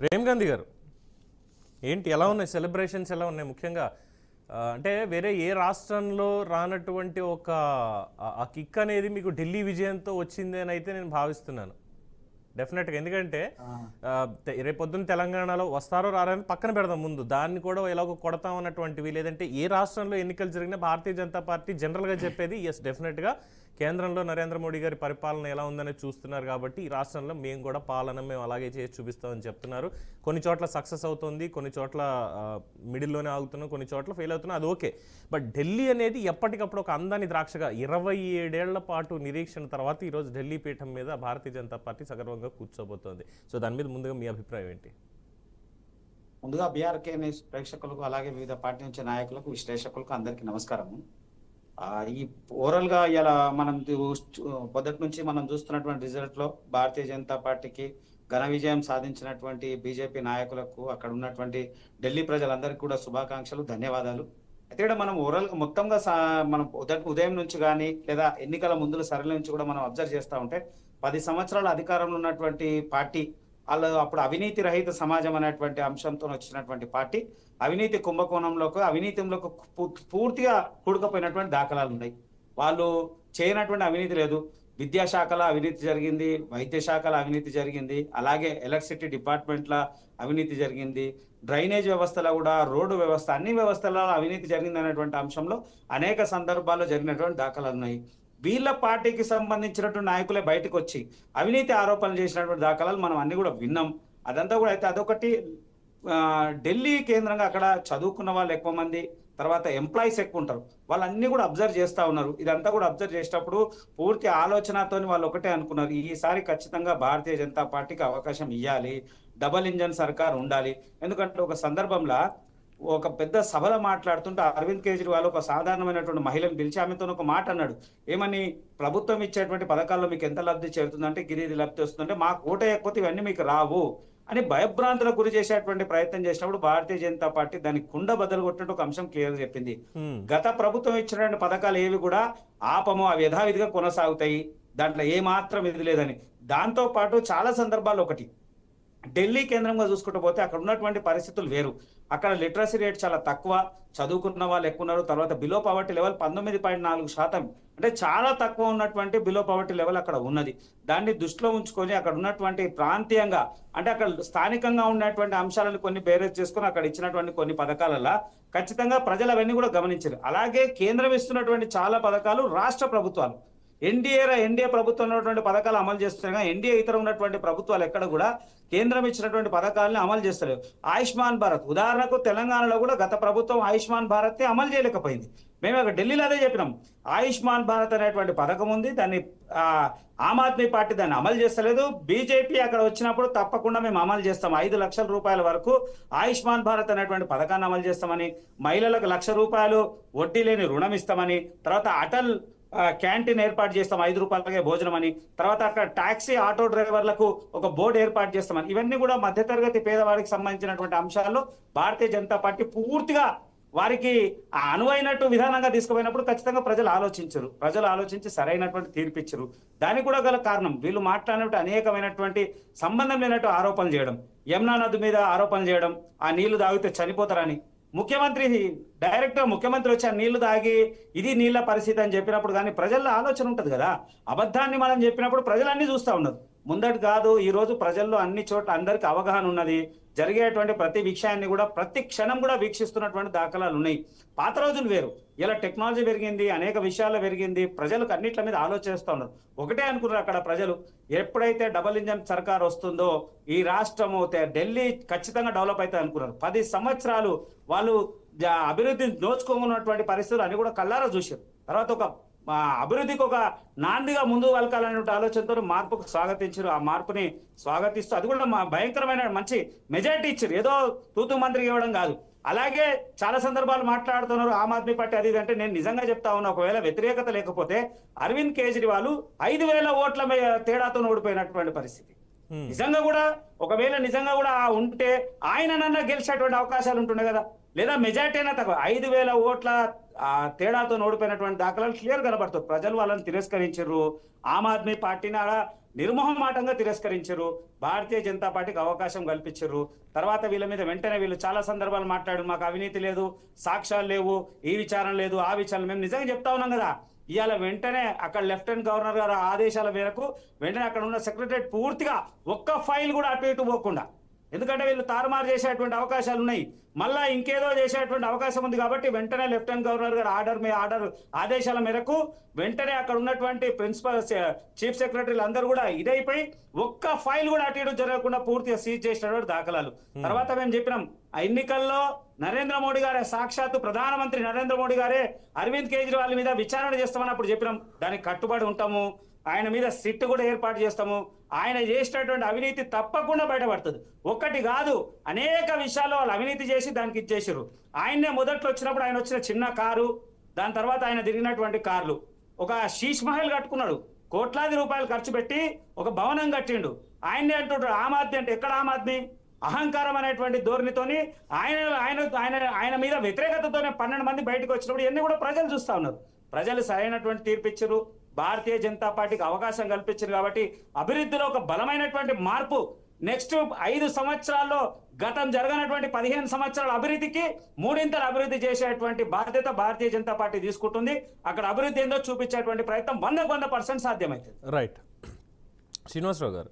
ప్రేమ్ గాంధీ గారు, ఏంటి ఎలా ఉన్నాయి సెలబ్రేషన్స్, ఎలా ఉన్నాయి? ముఖ్యంగా అంటే వేరే ఏ రాష్ట్రంలో రానటువంటి ఒక ఆ కిక్ అనేది మీకు ఢిల్లీ విజయంతో వచ్చింది అని అయితే నేను భావిస్తున్నాను డెఫినెట్గా. ఎందుకంటే రేపొద్దున తెలంగాణలో వస్తారో రారని పక్కన పెడదాం, ముందు దాన్ని కూడా ఎలాగో కొడతాం అన్నటువంటివి. లేదంటే ఏ రాష్ట్రంలో ఎన్నికలు జరిగినా భారతీయ జనతా పార్టీ జనరల్గా చెప్పేది ఎస్ డెఫినెట్గా కేంద్రంలో నరేంద్ర మోడీ గారి పరిపాలన ఎలా ఉందనేది చూస్తున్నారు కాబట్టి ఈ రాష్ట్రంలో మేము కూడా పాలన మేము అలాగే చేసి చూపిస్తామని చెప్తున్నారు. కొన్ని చోట్ల సక్సెస్ అవుతుంది, కొన్ని చోట్ల మిడిల్లోనే ఆగుతున్నాం, కొన్ని చోట్ల ఫెయిల్ అవుతున్నాం, అది ఓకే. బట్ ఢిల్లీ అనేది ఎప్పటికప్పుడు ఒక అందాన్ని ద్రాక్షగా 27 ఏళ్ల పాటు నిరీక్షణ తర్వాత ఈరోజు ఢిల్లీ పీఠం మీద భారతీయ జనతా పార్టీ సగర్వంగా కూర్చోబోతోంది. సో దాని మీద ముందుగా మీ అభిప్రాయం ఏంటి? ముందుగా బీఆర్కే న్యూస్ ప్రేక్షకులకు, అలాగే వివిధ పార్టీ నుంచి నాయకులకు, విశ్లేషకులకు అందరికీ నమస్కారము. ఈ ఓవరాల్ గా ఇలా మనం పొద్దుటి నుంచి మనం చూస్తున్నటువంటి రిజల్ట్ లో భారతీయ జనతా పార్టీకి ఘన విజయం సాధించినటువంటి బీజేపీ నాయకులకు, అక్కడ ఉన్నటువంటి ఢిల్లీ ప్రజలందరికీ కూడా శుభాకాంక్షలు, ధన్యవాదాలు. అయితే ఇక్కడ మనం ఓవరాల్ గా మొత్తంగా మనం ఉదయం నుంచి కానీ లేదా ఎన్నికల ముందుల సరళి నుంచి కూడా మనం అబ్జర్వ్ చేస్తూ ఉంటే 10 సంవత్సరాల అధికారంలో ఉన్నటువంటి పార్టీ వాళ్ళు అప్పుడు అవినీతి రహిత సమాజం అనేటువంటి అంశంతో వచ్చినటువంటి పార్టీ అవినీతి కుంభకోణంలోకి, అవినీతిలోకి పూర్తిగా కూడుకుపోయినటువంటి దాఖలాలు ఉన్నాయి. వాళ్ళు చేయనటువంటి అవినీతి లేదు. విద్యాశాఖలో అవినీతి జరిగింది, వైద్య శాఖలో అవినీతి జరిగింది, అలాగే ఎలక్ట్రిసిటీ డిపార్ట్మెంట్ల అవినీతి జరిగింది, డ్రైనేజ్ వ్యవస్థలో కూడా, రోడ్డు వ్యవస్థ, అన్ని వ్యవస్థలలో అవినీతి జరిగింది అనేటువంటి అంశంలో అనేక సందర్భాల్లో జరిగినటువంటి దాఖలాలు ఉన్నాయి. వీళ్ళ పార్టీకి సంబంధించినటువంటి నాయకులే బయటకు వచ్చి అవినీతి ఆరోపణలు చేసినటువంటి దాఖలాలు మనం అన్ని కూడా విన్నాం. అదంతా కూడా అయితే అదొకటి ఢిల్లీ కేంద్రంగా అక్కడ చదువుకున్న వాళ్ళు ఎక్కువ మంది, తర్వాత ఎంప్లాయీస్ ఎక్కువ ఉంటారు, వాళ్ళన్నీ కూడా అబ్జర్వ్ చేస్తూ ఉన్నారు. ఇదంతా కూడా అబ్జర్వ్ చేసేటప్పుడు పూర్తి ఆలోచనతో వాళ్ళు ఒకటే అనుకున్నారు, ఈసారి ఖచ్చితంగా భారతీయ జనతా పార్టీకి అవకాశం ఇవ్వాలి, డబల్ ఇంజన్ సర్కార్ ఉండాలి. ఎందుకంటే ఒక సందర్భంలో ఒక పెద్ద సభలో మాట్లాడుతుంటే అరవింద్ కేజ్రీవాల్ ఒక సాధారణమైనటువంటి మహిళను పిలిచి ఆమెతో ఒక మాట అన్నాడు. ఏమని, ప్రభుత్వం ఇచ్చేటువంటి పథకాల్లో మీకు ఎంత లబ్ధి చేరుతుందంటే గిరి లబ్ధి వస్తుందంటే మాకు ఓట ఎక్కువ ఇవన్నీ మీకు రావు అని భయభ్రాంతులకు గురి చేసేటువంటి ప్రయత్నం చేసినప్పుడు భారతీయ జనతా పార్టీ దానికి కుండ బద్దలు కొట్టినట్టు ఒక అంశం క్లియర్ చెప్పింది. గత ప్రభుత్వం ఇచ్చినటువంటి పథకాలు ఏవి కూడా ఆపము, అవి యథావిధిగా కొనసాగుతాయి, దాంట్లో ఏ మాత్రం ఇది లేదని. దాంతో పాటు చాలా సందర్భాల్లో ఒకటి ఢిల్లీ కేంద్రంగా చూసుకుంటూ పోతే అక్కడ ఉన్నటువంటి పరిస్థితులు వేరు. అక్కడ లిటరసీ రేట్ చాలా తక్కువ, చదువుకున్న వాళ్ళు ఎక్కువ ఉన్నారు. తర్వాత బిలో పవర్టీ లెవెల్ 19.4%, అంటే చాలా తక్కువ ఉన్నటువంటి బిలో పవర్టీ లెవెల్ అక్కడ ఉన్నది. దాన్ని దృష్టిలో ఉంచుకొని అక్కడ ఉన్నటువంటి ప్రాంతీయంగా, అంటే అక్కడ స్థానికంగా ఉన్నటువంటి అంశాలను కొన్ని బేరేజ్ చేసుకొని అక్కడ ఇచ్చినటువంటి కొన్ని పథకాలలో ఖచ్చితంగా ప్రజలు అవన్నీ కూడా గమనించారు. అలాగే కేంద్రం ఇస్తున్నటువంటి చాలా పథకాలు రాష్ట్ర ప్రభుత్వాలు, ఎన్డీఏ ప్రభుత్వం ఉన్నటువంటి పథకాలు అమలు చేస్తున్నాయి. ఎన్డీఏ ఇతర ఉన్నటువంటి ప్రభుత్వాలు ఎక్కడ కూడా కేంద్రం ఇచ్చినటువంటి పథకాలను అమలు చేస్తలేవు. ఆయుష్మాన్ భారత్ ఉదాహరణకు తెలంగాణలో కూడా గత ప్రభుత్వం ఆయుష్మాన్ భారత్ ని అమలు చేయలేకపోయింది. మేము అక్కడ ఢిల్లీలో అదే చెప్పినాం, ఆయుష్మాన్ భారత్ అనేటువంటి పథకం ఉంది, దాన్ని ఆమ్ ఆద్మీ పార్టీ దాన్ని అమలు చేస్తలేదు. బీజేపీ అక్కడ వచ్చినప్పుడు తప్పకుండా మేము అమలు చేస్తాం, 5 లక్షల రూపాయల వరకు ఆయుష్మాన్ భారత్ అనేటువంటి పథకాన్ని అమలు చేస్తామని, మహిళలకు ₹1,00,000 వడ్డీ లేని రుణం ఇస్తామని, తర్వాత అటల్ క్యాంటీన్ ఏర్పాటు చేస్తాం, 5 రూపాయలకే భోజనం అని, తర్వాత అక్కడ టాక్సీ ఆటో డ్రైవర్లకు ఒక బోర్డు ఏర్పాటు చేస్తామని. ఇవన్నీ కూడా మధ్యతరగతి పేదవారికి సంబంధించినటువంటి అంశాల్లో భారతీయ జనతా పార్టీ పూర్తిగా వారికి అనువైనట్టు విధానంగా తీసుకుపోయినప్పుడు ఖచ్చితంగా ప్రజలు ఆలోచించి సరైనటువంటి తీర్పిచ్చరు. దానికి కూడా గల కారణం వీళ్ళు మాట్లాడినట్టు అనేకమైనటువంటి సంబంధం లేనట్టు ఆరోపణలు చేయడం, యమునా నది మీద ఆరోపణలు చేయడం, ఆ నీళ్లు తాగితే చనిపోతారని. ముఖ్యమంత్రి వచ్చి ఆ నీళ్లు తాగి ఇది నీళ్ల పరిస్థితి అని చెప్పినప్పుడు కానీ ప్రజల్లో ఆలోచన ఉంటుంది కదా. అబద్ధాన్ని మనం చెప్పినప్పుడు ప్రజలు అన్ని చూస్తూ ఉన్నారు, ముందటి కాదు. ఈ రోజు ప్రజల్లో అన్ని చోట్ల అందరికి అవగాహన ఉన్నది, జరిగేటువంటి ప్రతి విషయాన్ని కూడా ప్రతి క్షణం కూడా వీక్షిస్తున్నటువంటి దాఖలాలు ఉన్నాయి. పాత రోజులు వేరు, ఇలా టెక్నాలజీ పెరిగింది, అనేక విషయాల్లో పెరిగింది, ప్రజలకు అన్నిట్ల మీద ఆలోచిస్తూ ఉన్నారు. ఒకటే అనుకున్నారు అక్కడ ప్రజలు, ఎప్పుడైతే డబల్ ఇంజన్ సర్కార్ వస్తుందో ఈ రాష్ట్రము ఢిల్లీ ఖచ్చితంగా డెవలప్ అవుతుంది అనుకున్నారు. 10 సంవత్సరాలు వాళ్ళు అభివృద్ధిని దోచుకోనున్నటువంటి పరిస్థితులు అన్ని కూడా కళ్ళారా చూశారు. తర్వాత ఒక అభివృద్ధికి ఒక నాందిగా ముందు వెళ్ళాలనే ఆలోచనతో మార్పుకు స్వాగతించారు. ఆ మార్పుని స్వాగతిస్తూ అది కూడా భయంకరమైన మంచి మెజారిటీ ఇచ్చారు, ఏదో తూతు మంత్రికి ఇవ్వడం కాదు. అలాగే చాలా సందర్భాలు మాట్లాడుతున్నారు ఆమ్ ఆద్మీ పార్టీ అది అంటే నేను నిజంగా చెప్తా ఉన్నా, ఒకవేళ వ్యతిరేకత లేకపోతే అరవింద్ కేజ్రీవాల్ 5,000 ఓట్ల తేడాతో ఓడిపోయినటువంటి పరిస్థితి. నిజంగా కూడా ఒకవేళ నిజంగా కూడా ఉంటే ఆయననన్నా గెలిచేటువంటి అవకాశాలు ఉంటుండే కదా, లేదా మెజార్టీ అయినా తక్కువ. 5,000 ఓట్ల తేడాతో ఓడిపోయినటువంటి దాఖలాలు క్లియర్ కనబడుతుంది. ప్రజలు వాళ్ళని తిరస్కరించారు. ఆమ్ ఆద్మీ పార్టీని నిర్మోహమాటంగా తిరస్కరించారు. భారతీయ జనతా పార్టీకి అవకాశం కల్పించారు. తర్వాత వీళ్ళ మీద వెంటనే వీళ్ళు చాలా సందర్భాలు మాట్లాడు, మాకు అవినీతి లేదు, సాక్ష్యాలు లేవు, ఈ విచారణ లేదు, ఆ విచారణ. మేము నిజంగా చెప్తా ఉన్నాం కదా, ఇవాళ వెంటనే అక్కడ లెఫ్టినెంట్ గవర్నర్ గారు ఆదేశాల మేరకు వెంటనే అక్కడ ఉన్న సెక్రటరేట్ పూర్తిగా ఒక్క ఫైల్ కూడా అటు ఇటు పోకుండా, ఎందుకంటే వీళ్ళు తారుమారు చేసేటువంటి అవకాశాలు ఉన్నాయి, మళ్ళా ఇంకేదో చేసేటువంటి అవకాశం ఉంది కాబట్టి వెంటనే లెఫ్టినెంట్ గవర్నర్ గారు ఆర్డర్ ఆదేశాల మేరకు వెంటనే అక్కడ ఉన్నటువంటి ప్రిన్సిపల్ చీఫ్ సెక్రటరీలు అందరూ కూడా ఇదైపోయి ఒక్క ఫైల్ కూడా అటు ఇటు జరగకుండా పూర్తిగా సీజ్ చేసినటువంటి దాఖలాలు. తర్వాత మేము చెప్పినాం, ఆ ఎన్నికల్లో నరేంద్ర మోడీ గారే, సాక్షాత్తు ప్రధానమంత్రి నరేంద్ర మోడీ గారే అరవింద్ కేజ్రీవాల్ మీద విచారణ చేస్తామని అప్పుడు చెప్పినాం. దానికి కట్టుబడి ఉంటాము, ఆయన మీద సిట్ కూడా ఏర్పాటు చేస్తాము, ఆయన చేసినటువంటి అవినీతి తప్పకుండా బయటపడుతుంది. ఒక్కటి కాదు, అనేక విషయాల్లో వాళ్ళు అవినీతి చేసి దానికి ఇచ్చేసారు. ఆయన్నే మొదట్లో వచ్చినప్పుడు ఆయన వచ్చిన చిన్న కారు, దాని తర్వాత ఆయన తిరిగినటువంటి కార్లు, ఒక శీష్ మహల్ కట్టుకున్నాడు, కోట్లాది రూపాయలు ఖర్చు పెట్టి ఒక భవనం కట్టిండు. ఆయన్నే అంటుంటాడు ఆమ్ ఆద్మీ అంటే. ఎక్కడ ఆమ్ ఆద్మీ? అహంకారం అనేటువంటి ధోరణితోని ఆయన ఆయన ఆయన ఆయన మీద వ్యతిరేకతతోనే 12 మంది బయటకు వచ్చినప్పుడు ఇవన్నీ కూడా ప్రజలు చూస్తా ఉన్నారు. ప్రజలు సరైనటువంటి తీర్పు ఇచ్చారు, భారతీయ జనతా పార్టీకి అవకాశం కల్పించారు. కాబట్టి అభివృద్ధిలో ఒక బలమైనటువంటి మార్పు నెక్స్ట్ 5 సంవత్సరాల్లో గతం జరగనటువంటి 15 సంవత్సరాల అభివృద్ధికి 3 అభివృద్ధి చేసేటువంటి బాధ్యత భారతీయ జనతా పార్టీ తీసుకుంటుంది. అక్కడ అభివృద్ధి ఏందో చూపించేటువంటి ప్రయత్నం 100% సాధ్యమవుతుంది. రైట్. శ్రీనివాసరావు గారు,